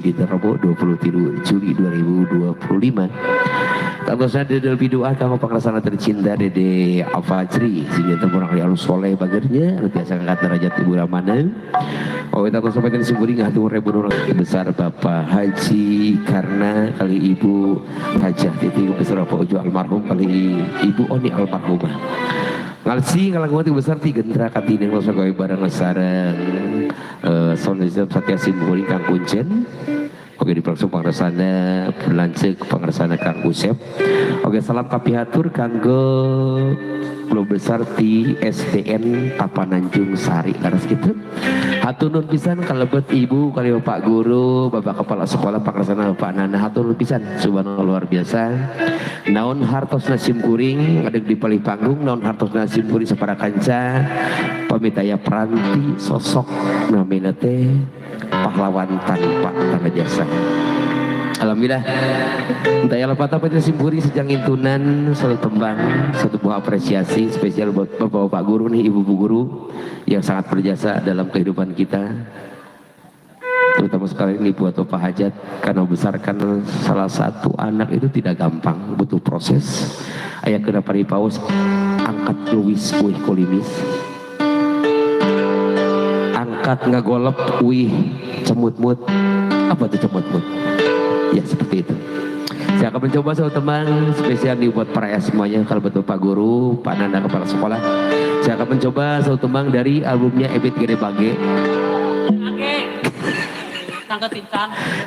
Kita Rabu 23 Juli 2025. Tentu saja dalam doa kamu pengrasana tercinta Dede Afajri sehingga temurang alus soleh bagernya biasa angkat derajat Ibu Ramana. Oh kita akan sampaikan semburi ngatur ribu orang besar Bapak Haji karena kali Ibu Hajah Titi besar Bapak Ujo almarhum kali Ibu Oni almarhumah. Ngalsi ngalanguan yang besar tiga gentra katine masa gawe barang sareng sonism satya simboli Kang Kuncen. Oke di langsung pangrasana berlancek pangrasana Kang Usep. Oke salam kapihatur kanggo belum besar di SDN Tapananjung Sari laras gitu. Hatur pisan kalebet ibu kali Bapak guru, Bapak kepala sekolah pangrasana Bapak Nana hatur pisan subhanallah luar biasa. Naon hartos nasim kuring ada di palih panggung naon hartos nasim kuring separa kanca pamitaya peranti sosok namina teh pahlawan tanpa tanda jasa. Alhamdulillah entah lepat apa itu simpuri sejang intunan satu tembang satu buah apresiasi spesial buat bapak-bapak guru nih ibu-ibu guru yang sangat berjasa dalam kehidupan kita, terutama sekali ini buat Bapak Hajat karena membesarkan salah satu anak itu tidak gampang, butuh proses. Ayah kena paripaus angkat luwis wih kolimis angkat ngagolep wih cemut-mut. Apa tuh cemut-mut? Ya seperti itu. Saya akan mencoba satu teman spesial nih buat para semuanya kalau betul Pak Guru, Pak Nanda kepala sekolah. Saya akan mencoba satu tembang dari albumnya Ebit Gede Bage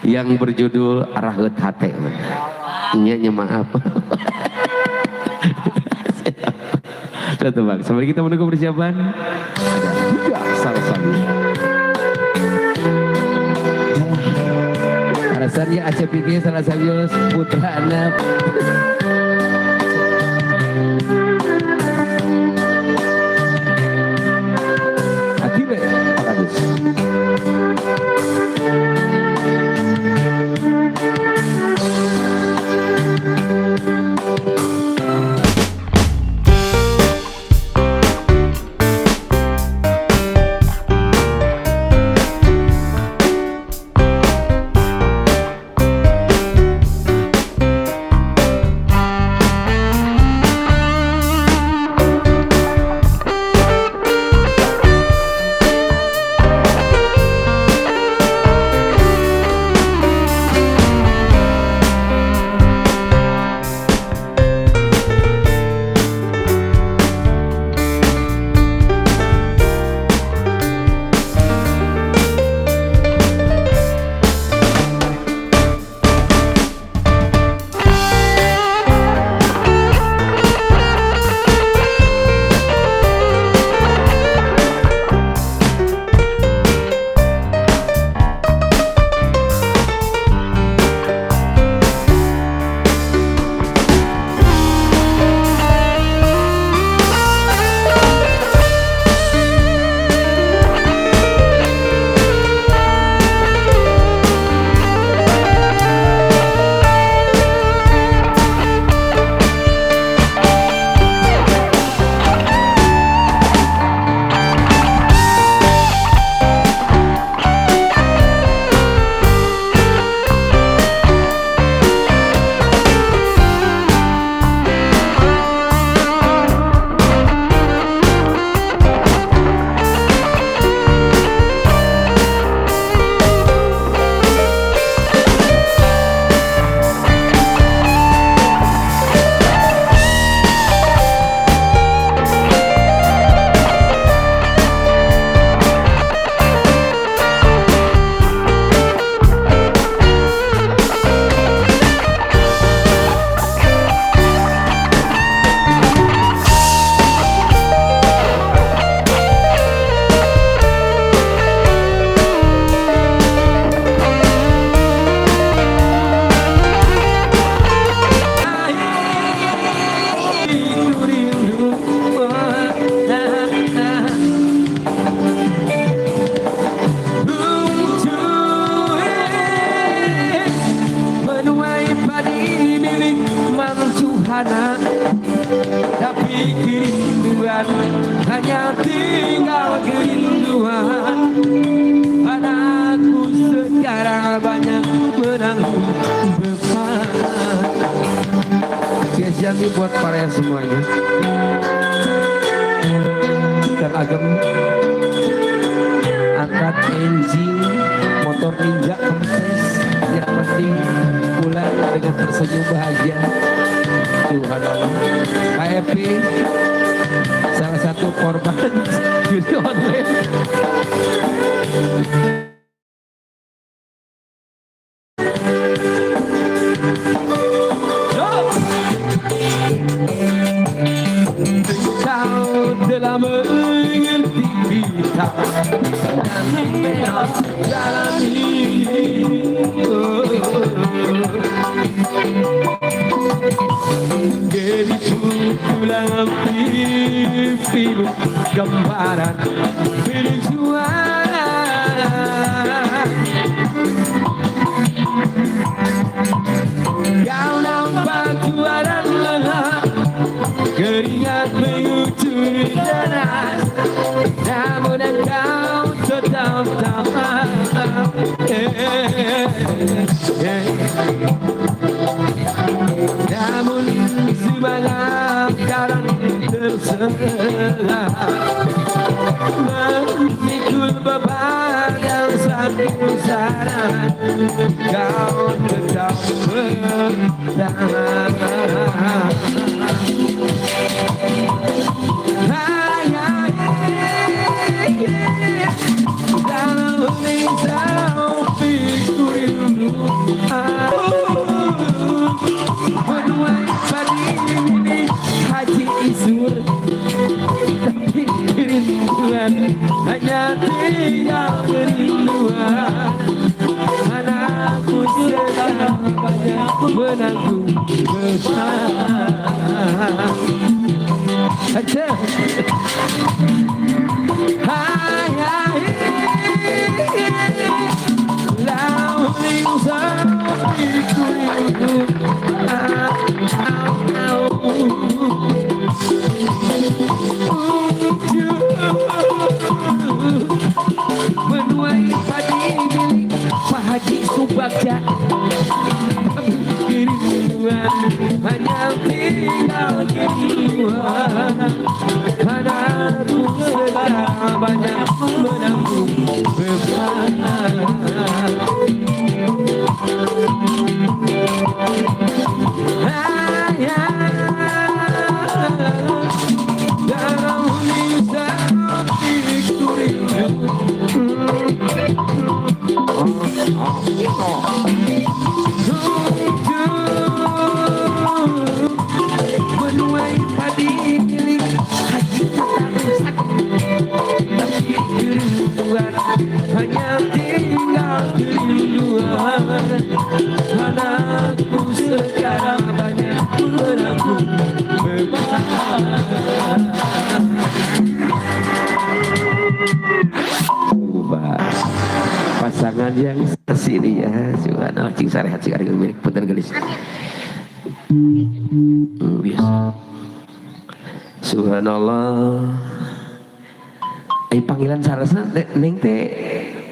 yang berjudul Rahut Hate. Iya maaf. Satu bang, sambil kita menunggu persiapan. Ada salah-salah. Alasannya Aceh Pikir salah satu putra anak. Akhirnya Pak Agus. Tapi kerinduan hanya tinggal kerinduan padaku sekarang. banyak menanggung beban. Spesial nih buat para semuanya. Kang Ageng angkat engine motor ninja kempes, yang penting pulang dengan tersenyum bahagia. Tuhan Allah. KFP salah satu korban judi online. Kau telah mengerti kita dalam ini. Jadi pulang pipimu gambaran perjuangan. Kau nampak juara lelah, keringat mengucur deras, namun engkau tetap tahan. Namun semangat karang terselah, memikul beban yang sangat besar, kau tetap bertahan. Dalam risau pikirmu, menuai padi ini haji isur, tapi kerinduan hanya tinggal kerinduan. Anakku sedang banyak menanggung beban. Aja. Hai hai. Lau lingsam ikut menuai padi milik Pak Haji Subagja. Kerinduan hanya tinggal kerinduan. Anakku sedang banyak menanggung beban. Dalam lisan menuai padi milik haji tak tapi kerinduan hanya tinggal kerinduan. Anakku sekarang banyak menanggung beban. Pasangan yang sini ya, subhanallah, cing sarehat cing ari milik punten gelis. Biasa. Subhanallah. Panggilan sarasna neng teh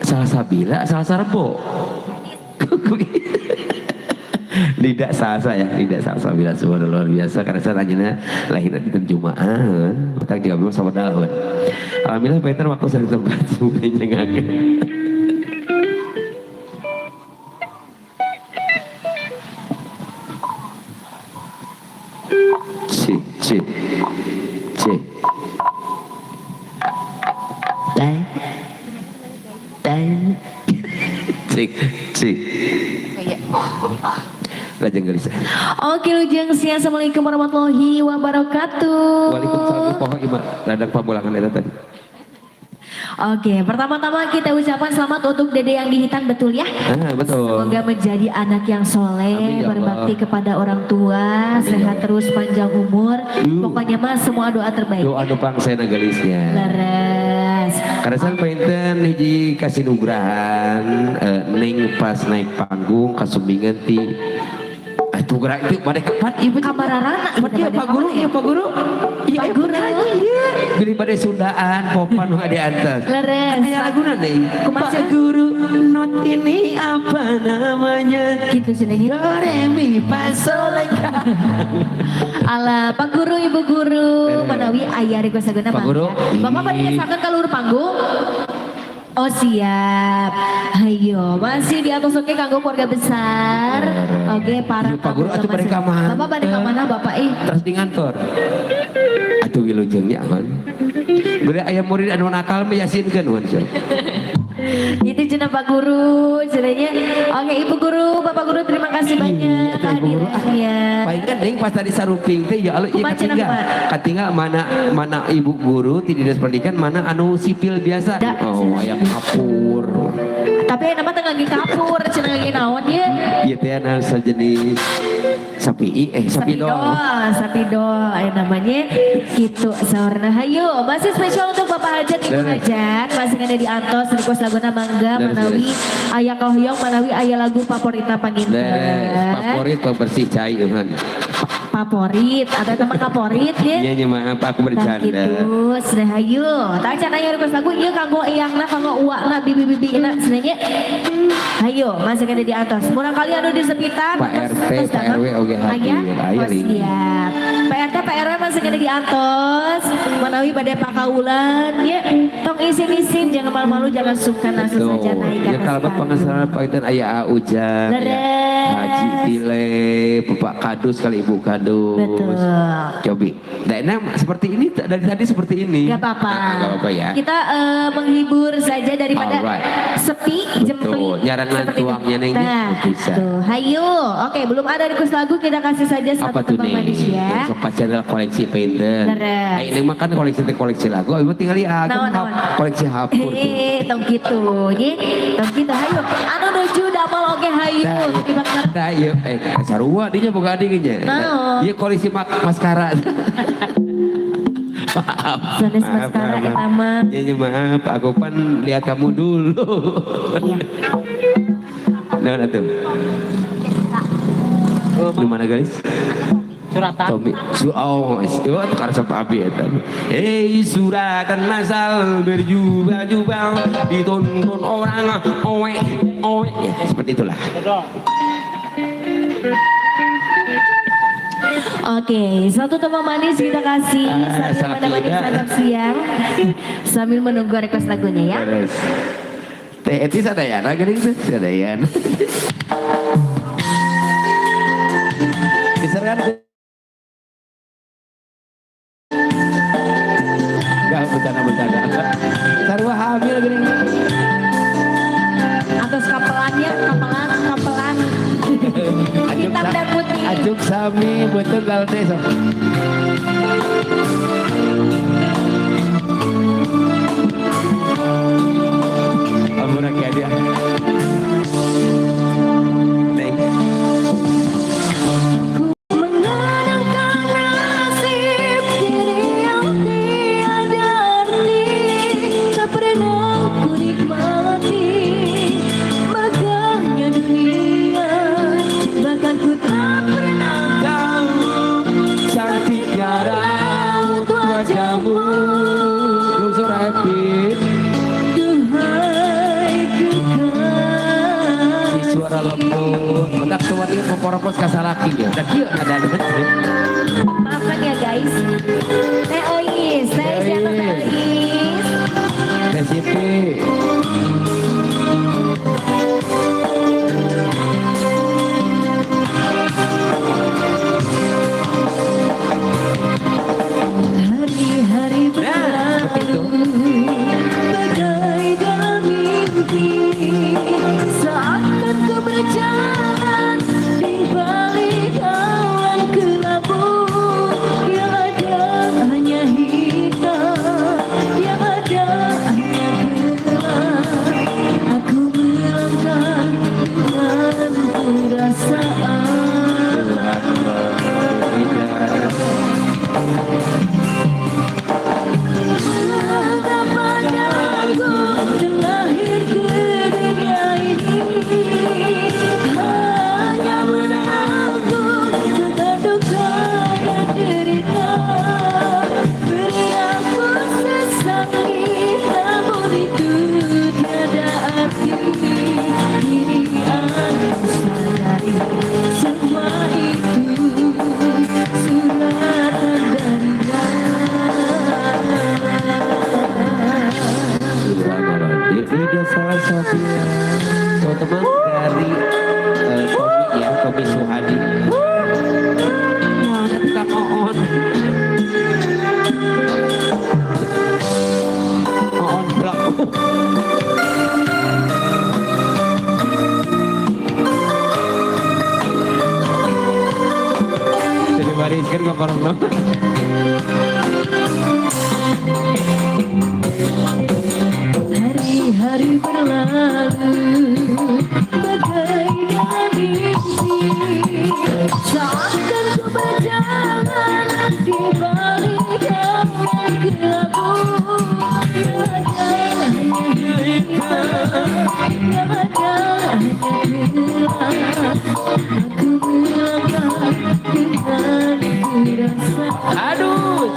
salah sabila, salah sarebo. Tidak salsa ya, tidak salsa bila subhanallah biasa karena saya tanya lahir di Jumaah, tak juga memang sama daun. Alhamdulillah Peter waktu saya tempat semuanya ngagen. Cik. Cik. Lajeng gelis. Oke lujeng siang, assalamualaikum warahmatullahi wabarakatuh. Waalaikumsalam pohon iman ladang pamulangan itu tadi. Oke, pertama-tama kita ucapkan selamat untuk Dede yang dihitan, betul ya? Betul. Semoga menjadi anak yang soleh, Amin, ya berbakti Allah. kepada orang tua, Amin, sehat ya terus, panjang umur. Pokoknya mah semua doa terbaik. Doa nupang saya gelisnya. Leres. Karena saya penten hiji kasih nugrahan neng pas naik panggung kasumbingan ti Atuh gerak itu pada kapan ibu Kabararana iya Pak Guru iya Pak Guru iya Pak Guru. iya beli pada Sundaan popan nggak diantar Leres. ada lagunan nih Kumaha? Pak Guru not ini apa namanya Gitu cenah. do re mi fa sol la Ala Pak Guru, Ibu Guru, menawi aya request lagunna Pak Guru. Bapak bade ngesakeun ka luhur panggung. Oh siap. Ayo, masih di atas oke kanggo keluarga besar. Oke, para Iya, Pak Guru, atuh bade ka mana? Bapak bade ka mana, Bapak? terus di ngantor atuh wilujengnya kan beli ayam murid anu nakal mah yasinkeun wan Itu cenah Pak Guru, cenahnya. Oke, Ibu Guru, Bapak Guru terima kasih banyak Atuh, Ibu Guru, kehadirannya. paling kan deing pas tadi saruping teh ya Allah ieu Kumaha cenah, katinggal mana ibu guru ti dinas pendidikan mana anu sipil biasa Da. oh aya kapur Tapi nama tengah lagi kapur, cenah lagi naon ya? ieu teh anu sejenis sapi Sapidol, ayo namanya gitu saurna. Hayu, masih spesial untuk Bapak Hajat, Ibu Bener. Hajat, masih ada di Antos, request laguna Mangga, Bener, menawi aya kohyong, menawi aya lagu favorita panginten. favorit pembersih cai kan Favorit, atau teman favorit ya? iya nya maaf aku Nah bercanda gitu, sudah hayu. Tak can aya request lagu, iya kanggo eyangna, kanggo uakna, bibi-bibina, sebenarnya. Hayu, masih ada di atas. Murang kali anu di sepitan. Pak RT, Pak RW oge hadir. Aya, Oh Ling. siap. Pak RT, Pak RW masih ada di atas. Menawi pada pakaulan, ya. Tong isin-isin, jangan malu-malu, jangan sungkan langsung saja naik ke ya atas kalbat panggung. pengesalan Pak Aya Ujang ya. Leres. Haji Tile Bapak Kadus kali Ibu Kadus Betul. Cobi Daina seperti ini dari tadi seperti ini Gak apa-apa. Gak apa-apa ya Kita menghibur saja daripada Alright. sepi, jempling. Betul. Nyarangan seperti itu. tuangnya, Neng, Nah, bisa. tuh. Hayu. Oke, belum ada request lagu, kita kasih saja satu apa tuh tebang nih manis ya. yang sopat adalah koleksi painter Leres. ini mah kan koleksi lagu ibu tinggal lihat Naon. koleksi hapur Tong gitu, ye. Tong gitu. Hayu. Anu nuju damel oge hayu. Di bakar. Nah, iya, sarua dinya boga adingnya. Naon? Iya koleksi maskara. Sanes maskara eta mah. Ya, maaf, aku kan lihat kamu dulu. Iya. Nah, tuh. Di mana guys? Suratan. Tommy, itu karena sama Abi ya tadi. Hei suratan masal berjubah-jubah ditonton orang owe. Ya, seperti itulah. Oke, satu teman manis kita kasih sambil sapi menemani udah. santap siang sambil menunggu request lagunya ya. Terus. Teh etis ada ya, gini tuh ada ya. Diserahkan. Enggak bercanda. Sarwa hamil gini. Atas kapelannya, kapelan. Hitam dan putih. Ajuk sami betul kalau teh sok. Ampun kayak dia. Neng. Mengenangkan nasib diri yang tiada arti, tak pernah ku nikmati megahnya dunia, bahkan ku tak pernah Cantiknya raut wajahmu. Lungsur happy. duhai kekasih. Di suara lembut. Mendak tuan ini memporopos kasalaki ya. Dan dia ada betul. Maafkan ya guys. Teh Ois atau Teh Ois. Resipi. Hari-hari berlalu bagai dalam mimpi, seakan ku berjalan di balik awan kelabu yang ada hanya hitam. Semua itu suratan dari Ida salah satu teman dari Tommy ya, Tommy Suhadi. Nah, kita on. On belakang. Jadi bariskan ke orang dong. Hari-hari berlalu bagaikan mimpi, seakan ku berjalan di balik awan kelabu. Aduh.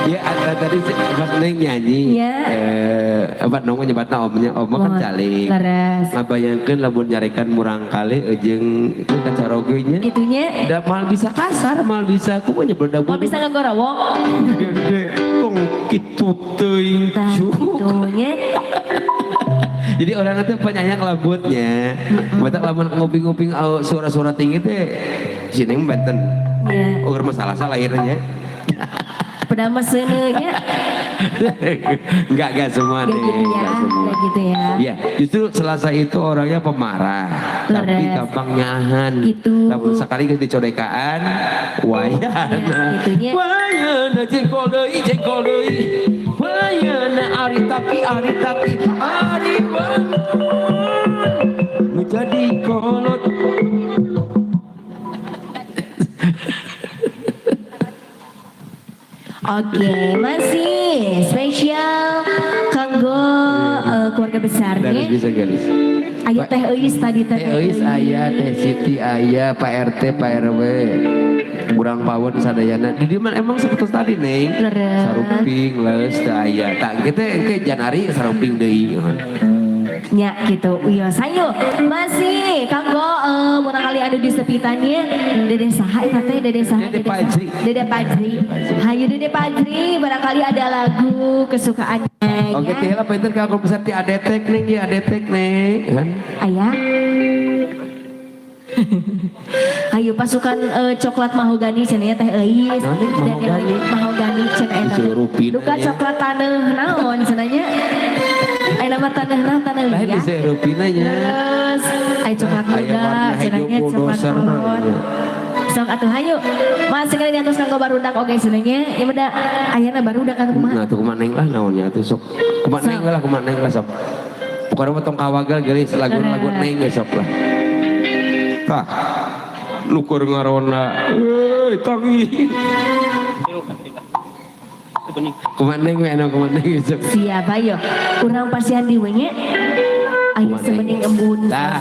Ya ada tadi pas neng nyanyi, Ya. apa nong nyebutna omnya, kan calik. Laras. Ngabayangkeun lamun nyarekan murang kali jeung itu kacarogeunya. Gitunya. Da mal bisa kasar, mal bisa kumaha nyebutna Mau bisa ngagorowok. gede kong kitu teuing Tah cu. gitunya. Jadi orang itu penyayang lembutnya. Mata lamun nguping-nguping suara-suara tinggi teh sini benten. Ya. Ukur masalah lahirnya. Pada mesennya. Enggak semua Gak deh, gitu ya. enggak semua. Gak gitu ya. Ya, justru Selasa itu orangnya pemarah, tapi Leres. gampang nyahan. Gitu. Namun sekali ke dicodekaan, wayana. Ya, gitunya. Wayana jengkol deui. Wayana ari tapi ari bangun. Menjadi kolot. Oke, masih spesial kanggo keluarga besarnya. Dari bisa galis. Ayo teh eus tadi teh. Teh Eus aya, Teh Siti aya, Pak RT, Pak RW. Kurang pawon sadayana. Di mana emang seperti tadi neng. Leres. Sarumping leus teh aya. Tak kita ke Janari sarumping deui. Nya gitu. Iya, sayo masih kanggo murang kali anu di sepitannya Dede saha eta teh Dede saha Dede Pajri. Dede Pajri. Hayu Dede Pajri barangkali ada lagu kesukaannya. Oke, teh lah pinter ka aku besar ti adetek neng ya adetek neng. Ayah. Ayo pasukan coklat mahogani cenah teh euis. Naon, mahogani? Mahogani cenah eta. Disuruh pinanya. Duka coklat taneuh naon cenah nya. Aya nama taneuhna taneuh Lah liat. bisa rupinanya. Terus aya coklat Aya muda warna cenah nya hijau coklat bulldozer. kolot. Sok atuh hayu. Mas sekali diatos kanggo barudak oge cenah nya. Ya beda ayeuna barudak atuh kumaha. Nah tuh kumaha neng lah naonnya tuh sok. Kumaha neng lah sok. Bukan potong kawagal geus lagu-lagu neng geus sok lah. Tah. Lukur ngarona. Euy tangi. Kumaha neng we anu kumaha neng sok. Siap ayo. Urang pasian di we nya. Aya sebening embun. Dah.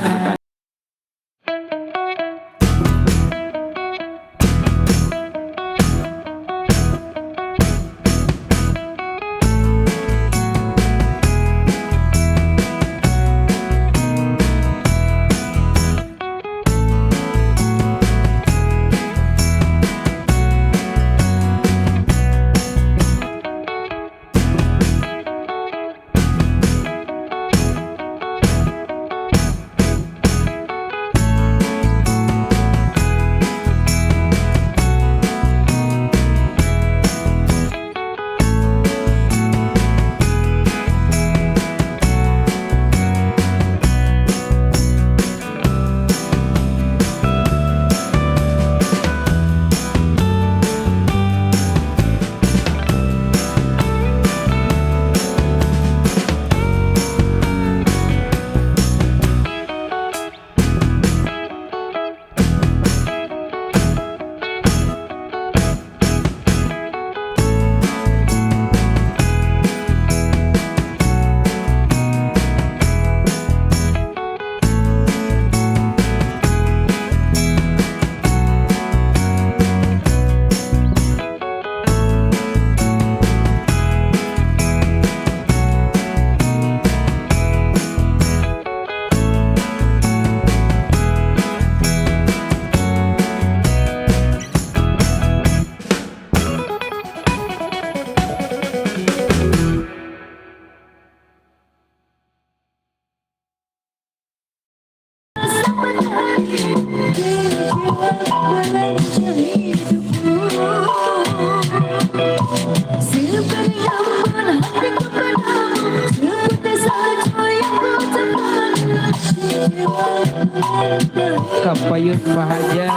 Kapayun bahagia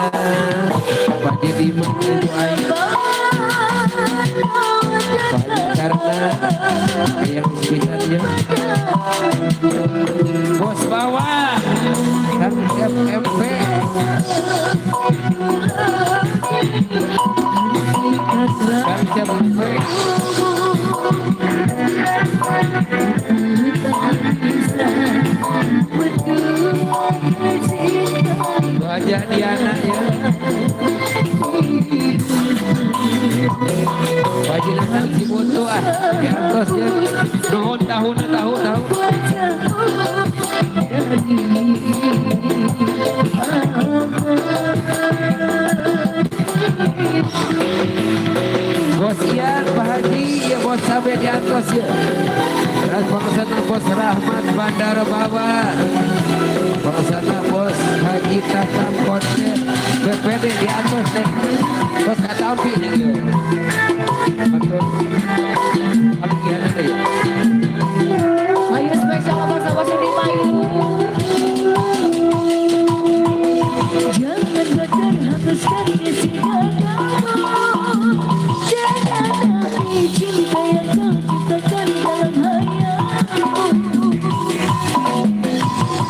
Bahagia di Ibu Ai Bahagia karena yang sekitarnya bos bawah dan FMP dan FMP Wajah Diana ya wajah datang si Boto di atas ya tahun Bos Ian Pak Haji ya bos sampai di atas ya terus pengesanan bos Rahmat Bandara Bawah pengesanan bos Haji Tatang Konsen BPD di atas deh bos kata api nih betul bagian ada ya Ayo spesial sama Sudi Mayu. Jangan bakar hapuskan isi dadamu. Jangan cinta yang kau ciptakan dalam hayalmu.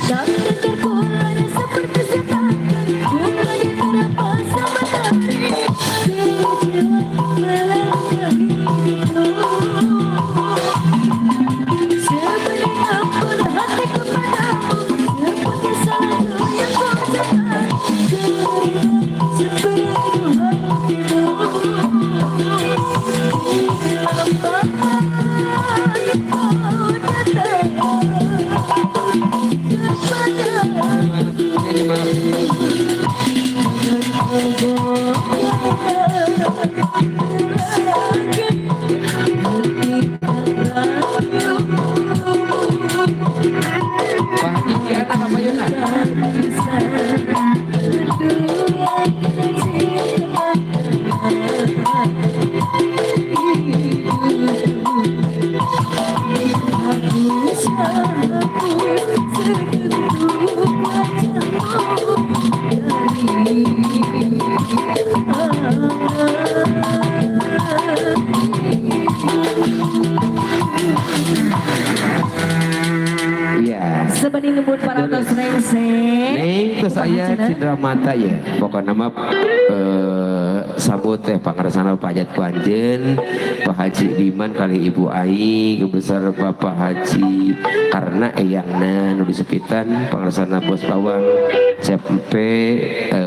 Dan dengarku ada seperti setan bukan terapa sama tadi. Jiwa melangkah hidupku. Sebening lembut para tos Neng terus saya cindera mata ya pokoknya nama sabut teh pangarsana Pak Hajat Kuanjen Pak Haji Diman kali Ibu Ai kebesar Bapak Haji karena eyangna nu disepitan pangarsana Bos Bawang CP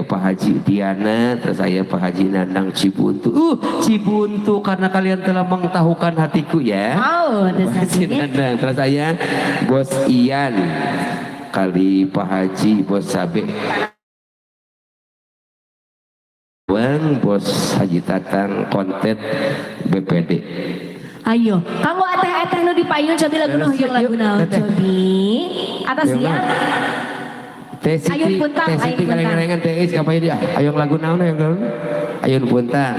Pak Haji Diana terus saya Pak Haji Nandang Cibuntu Cibuntu karena kalian telah mengetahukan hatiku ya Pak Haji Nandang terus saya Bos Ian kali Pak Haji Bos Sabe Bang Bos Haji Tatang konten BPD ayo kamu ateh nu dipayun cobi lagu noh yang lagu nah cobi atas ya Ayun Puntang Teh kalengan teh kapan dia ayong lagu naon yang Ayun Puntang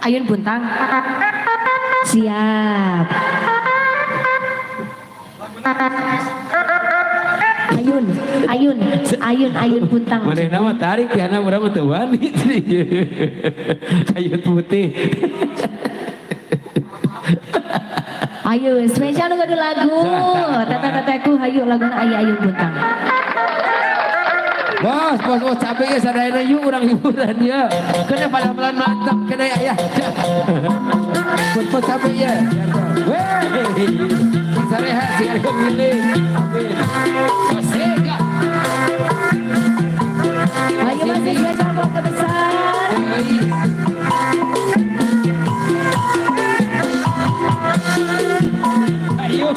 Ayun Puntang siap Ayun Puntang. Mana nama tarik ya nama berapa tuh wani Ayun putih. Ayo spesial nu lagu. Tete-teteku hayu laguna Ayun Puntang. Bos capek ya sadayana yuk urang hiburan ya. Kena pelan-pelan mantap kena ya. Bos capek ya. Weh. Sareha sing ari milih. Amin. Sega. Ayo masih spesial keluarga besar. Ayo.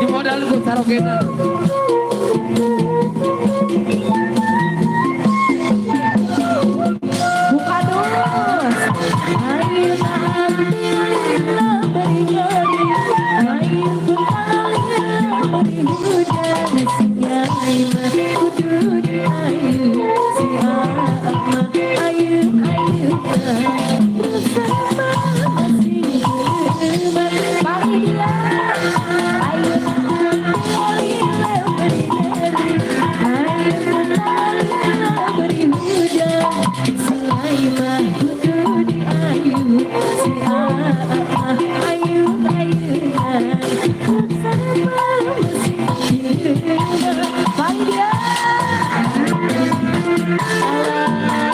Di modal ku sarogena.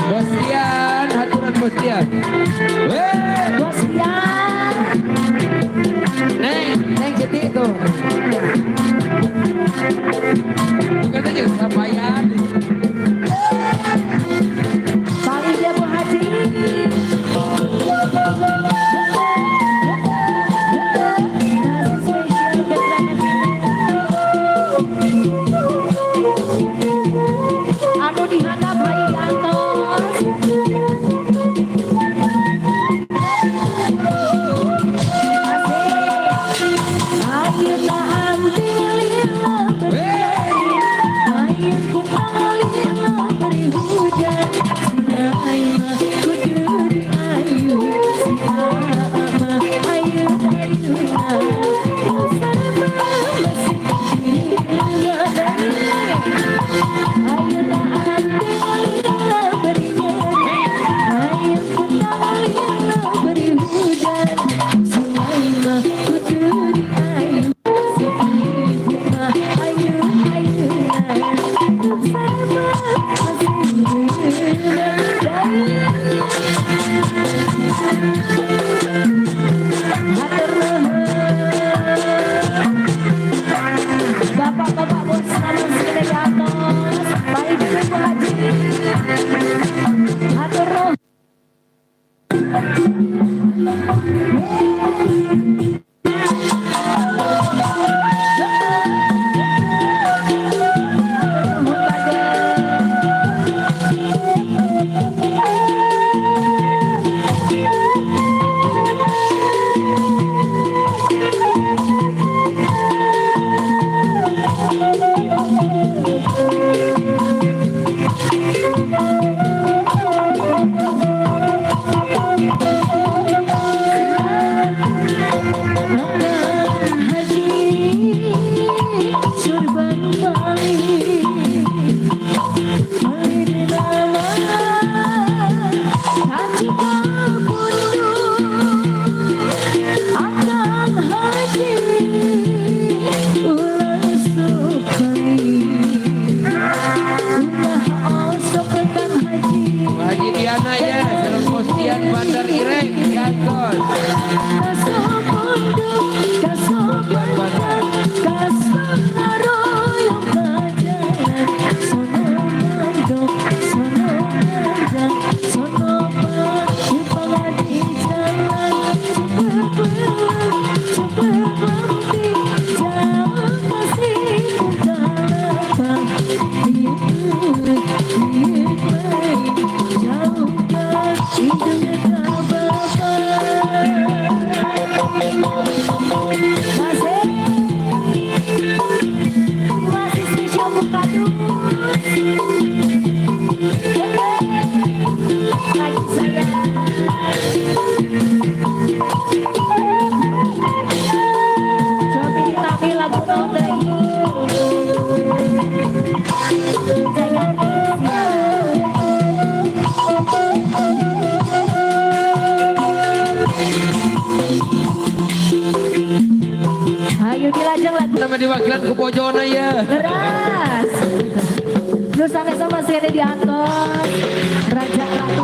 Bosian, haturan bosian. Neng jadi itu. Bukan aja sampaian. Paling dia Bu Haji. Anu dihadap bayi Antos. Bapak-bapak bos namun segede di atas. Baik dulu Bu Haji. Hatur nuhun. Haji Diana ya, dalam postian Bandar Ireng, Yantos. Postian Bandar. Ayo dilajeng lagu Nama diwakilan ku Bojona ya. keras. Terus sama-sama masih ada di atas. Raja Ratu.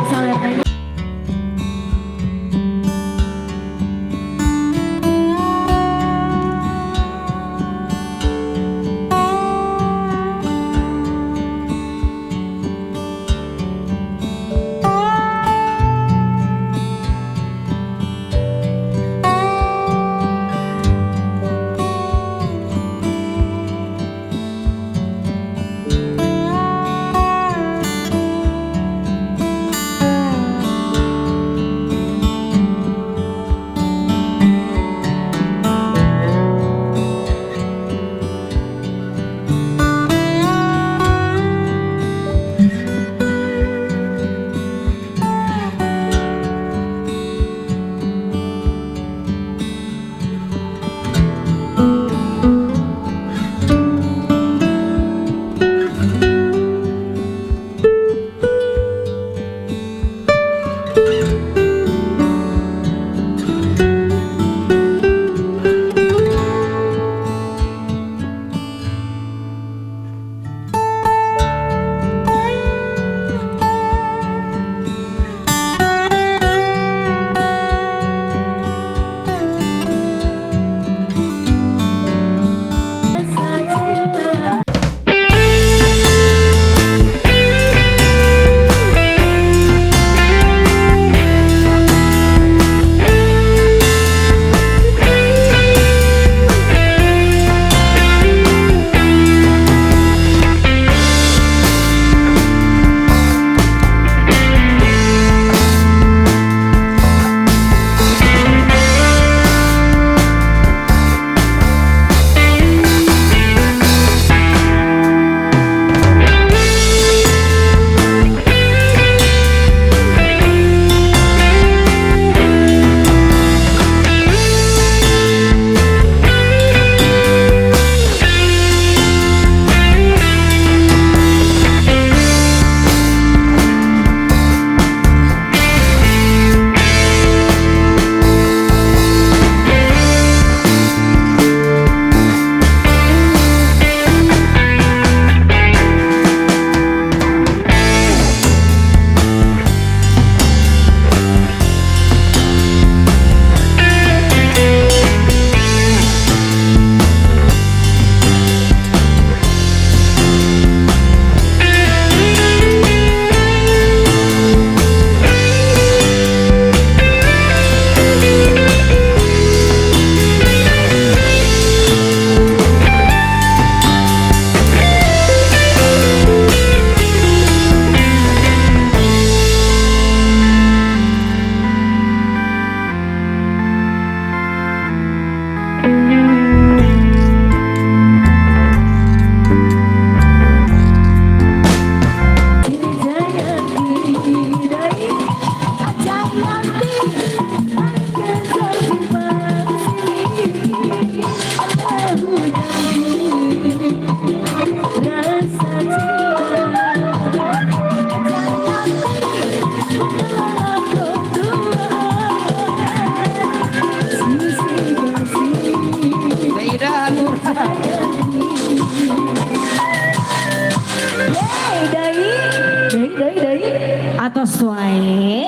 Dari atas wae.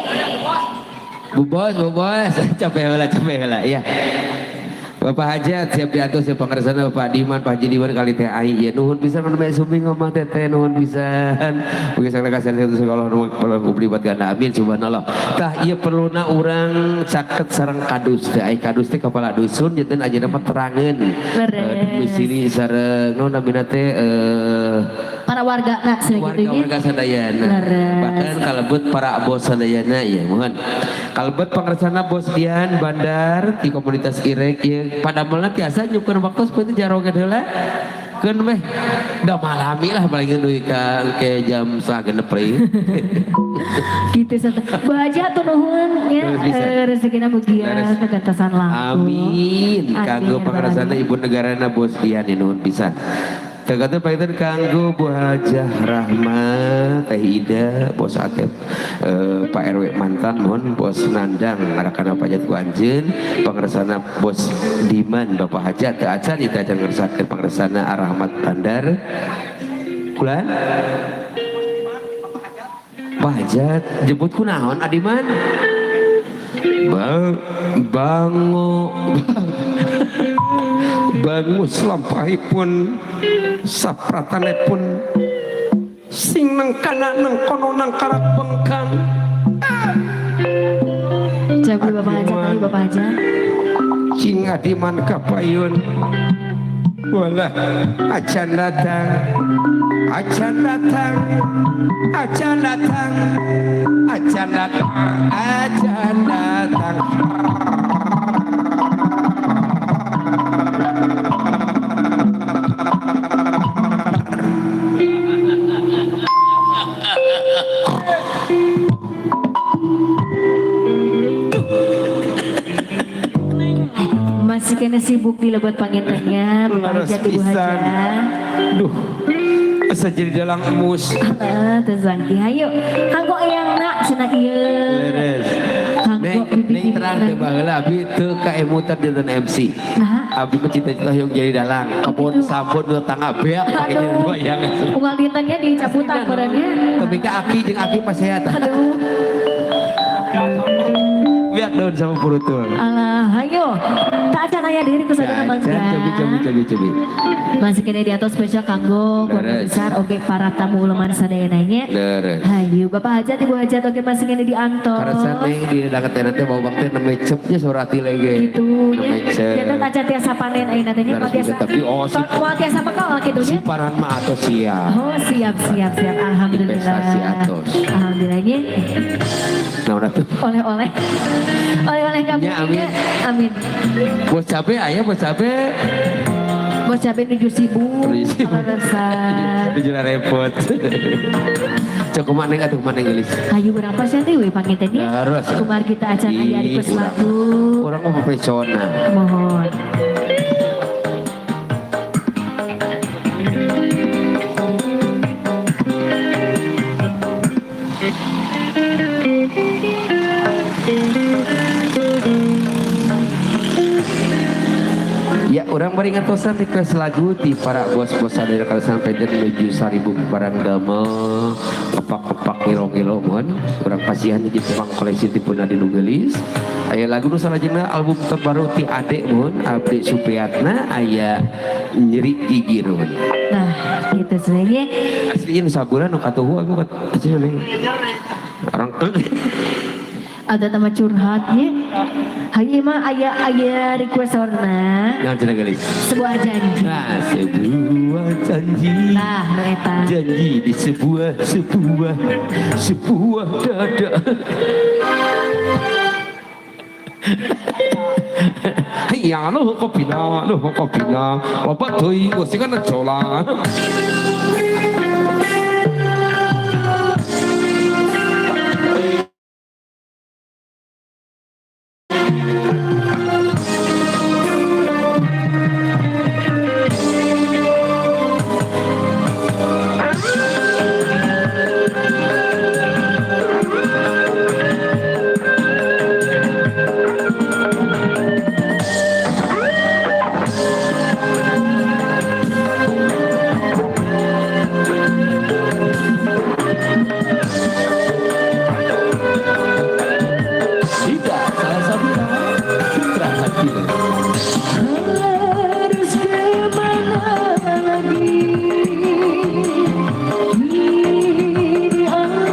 Bu bos, capek lah, iya. Bapak Hajat siap diatur siap pengersana Bapak Diman, Pak Haji Diman kali teh ai ya nuhun pisan mana sumi ngomong teteh nuhun pisan. Bagi sang kasihan itu sekolah nu pribat ganda amin subhanallah. Tah ieu perluna urang caket sareng kadus teh ai kadus teh kepala dusun jeung aja dapat terangeun. Di sini sareng naon namina teh para warga nak warga sadayana. Bahkan kalebet para bos sadayana ya mohon. Kalebet pengersana bos Dian Bandar di komunitas Irek ya pada malam biasa nyukur waktu seperti jaroget heula keun meh da malami lah paling deui ka ke jam 9.30 gitu satu baja tuh nuhun ya rezekina mugia kegantasan langsung amin kanggo pangrasana ibu negarana bos Dian nuhun pisan. Tegatu paitan kanggo Bu Hajah Rahmat, Teh Ida, Bos Atep, Pak RW mantan, mohon Bos Nandang, ngarakana pajat ku anjeun, pangresana Bos Diman, Bapak Hajat, Teh Acan, Ita Acan ngersakeun pangresana Rahmat Bandar, kulan, Pak Hajat, jemput ku naon, Adiman? Bangus lampahipun sapratanipun sing nang kana nang kono nang karap bengkang jago Bapak Haja tadi Bapak Haja cing adiman kapayun wala acan datang acan datang acan datang acan datang acan datang masih kena sibuk di lebat pangintennya Bapak Haja Ibu Haja duh asa jadi dalang emus tezangki hayo kanggo eyang nak cenah ieu kanggo Neng terang teh baheula abi teu kaemutan jeung MC abi mah cita-cita yang jadi dalang kebon sabun nu tangga beak pake dua yang unggal dintennya dicaputan badannya tapi ka aki jeung aki pasehat aduh biak daun sama purutul alah hayo tak acan aya diri kusadana mangga cobi masih kena di atas spesial kanggo keluarga besar oke para tamu uleman sadayananya hayu Bapak Hajat Ibu Hajat oke masih kena di antos karena saneng di dakat nanti mau bangte nemecepnya surati lagi gitu ya kita tak acan tiasa panen ayeuna teh nya tiasa tapi mau tiasa bakal gitu nya si paran mah atos siap oh siap alhamdulillah investasi atos alhamdulillahnya nah udah tuh oleh-oleh kamu ya, amin bos cabe ayah bos cabe nuju sibuk nuju repot cok maneng atuh maneng gelis hayu berapa sih we pangintennya harus kumar kita acan aya di pos lagu orang mau profesional mohon ya orang beri ngatosan request lagu di para bos-bos dari kalasan peder menuju Saribu barang damel kepak-kepak ngilo-ngilo mon orang pasihan di Jepang koleksi tipe Nadi Nugelis aya lagu nu salajengna album terbaru ti adek mon Abdi Supriyatna aya nyeri gigi mon nah gitu sebenarnya aslinya saburan nu katuhu aku kecil orang ada nama curhatnya hanya mah ayah request warna yang cina gelis sebuah janji nah sebuah janji nah eta janji di sebuah dada ya lo kopina apa tuh gue sih kan cola Harus kemana lagi? Kini aku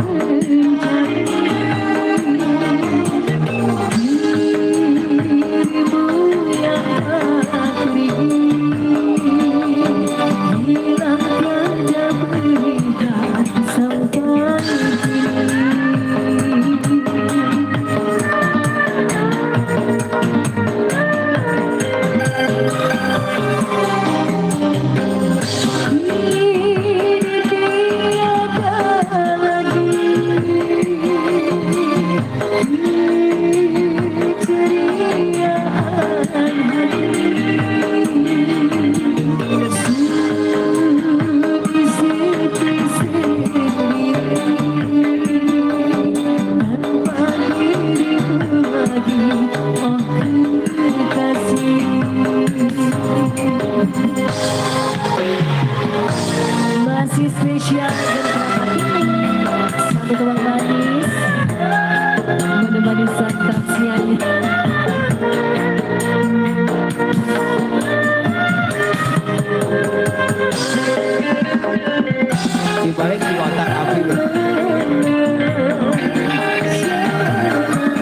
mencari dirimu yang asli. Hilangkan berita sampai kini. Masih spesial satu tuang manis menemani santap siang. Di balik di otak api.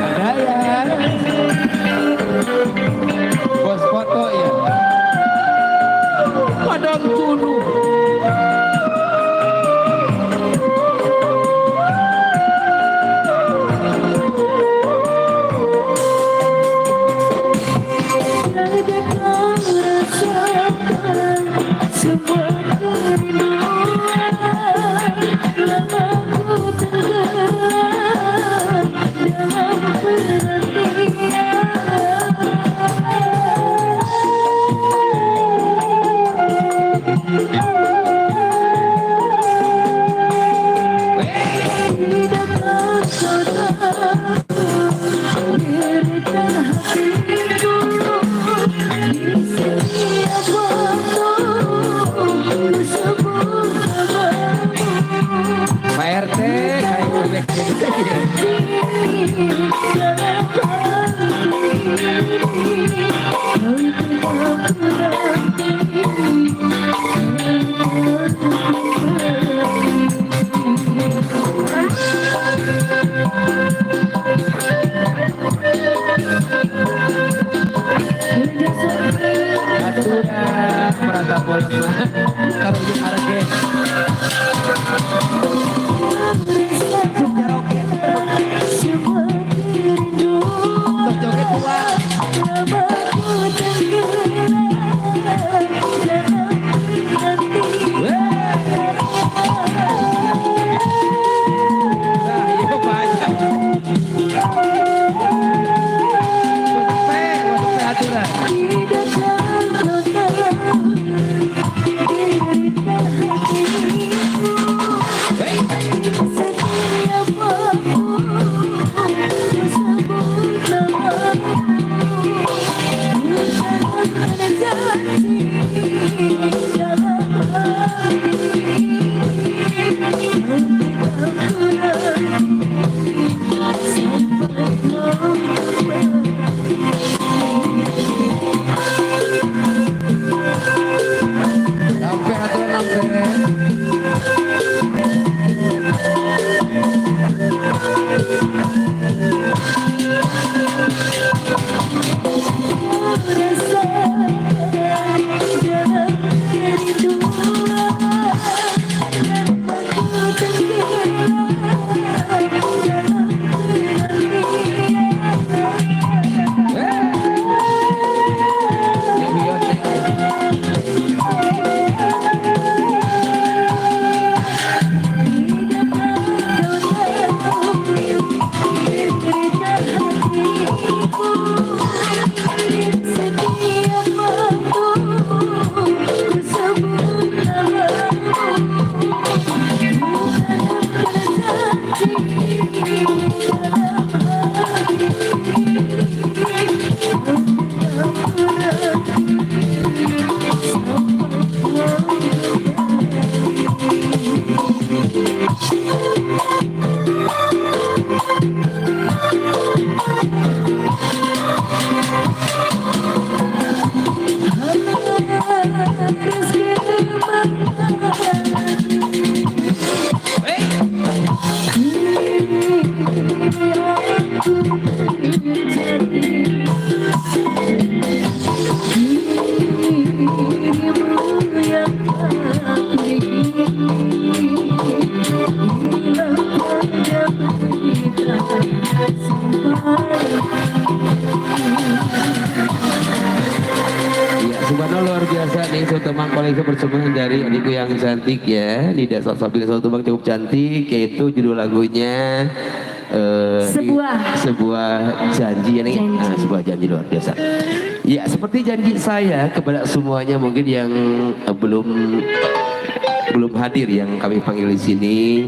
Ada ya. Bos foto ya. Padang tunu. Semua kerinduan lama ku tenggelam dalam penantian. Tidakkah kau tahu dirikan hatiku di setiap waktu bersebut namamu. Pak RT kayak bebek Dalam hati kau tetap merata bola kalau di harga semua kerinduan joget tua lama ku tenggelam dalam penantian. nah iya banyak masuk aturan Tidakkah kau tahu dirikan hatiku setiap waktu bersebut namamu. Bukan janji dalam hati nanti aku nanti sampai kau sampai aturan sampai Setiap Subhanallah luar biasa nih satu teman koleksi persembahan dari adikku yang cantik ya. Nida Sabila satu teman cukup cantik, yaitu judul lagunya sebuah janji ya nih. Nah, sebuah janji luar biasa. Ya seperti janji saya kepada semuanya mungkin yang belum hadir yang kami panggil di sini,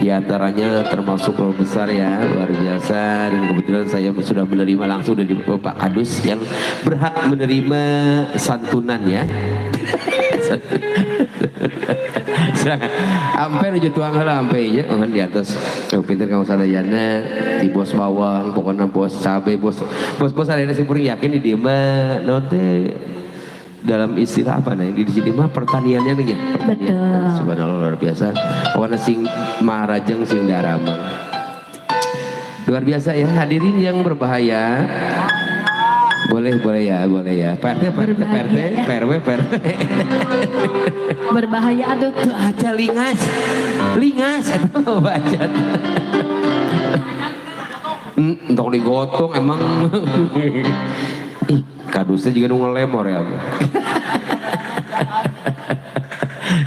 di antaranya termasuk Guru Besar ya, luar biasa, dan kebetulan saya sudah menerima langsung dari Bapak Kadus yang berhak menerima santunan ya. Silakan. Ampe nuju tuang heula ampe ya, di atas. Pinter kamu sadayana di bos bawang, pokoknya bos cabe, bos ada sing peuring yakin di dieu mah naon teh dalam istilah apa nih di sini mah pertaniannya nih ya. Betul. Subhanallah luar biasa. Warna sing maharajeng sing daramang. Luar biasa ya hadirin yang berbahaya. Boleh ya. PRT. Berbahaya aduh. Tuh aja lingas itu baca. Untuk digotong emang. Ih, kadusnya juga ngelemor ya.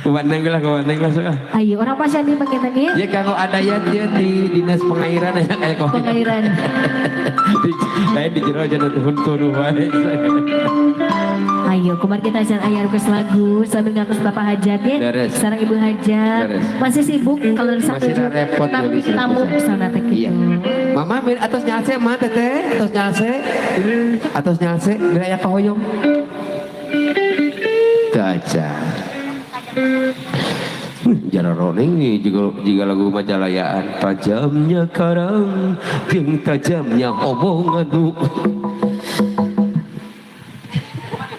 Kemandang lah suka. Ayo orang pasien di pengenannya. Ya kalau ada ya dia di dinas pengairan ya kayak kok. Pengairan. Kayak di jero aja turun wae. Ayo, kemarin kita ajar ayah request lagu sambil ngakus bapak hajat ya. Beres. Sekarang ibu hajat. Beres. Masih sibuk kalau di Sabtu Masih repot tapi jadi tamu sana teh gitu. Iya. Mama atas nyalse mah teteh, atas nyalse wilayah kahoyong. Gajah. Jara roning nih juga lagu Majalayaan. Tajamnya karang, yang tajamnya omonganmu.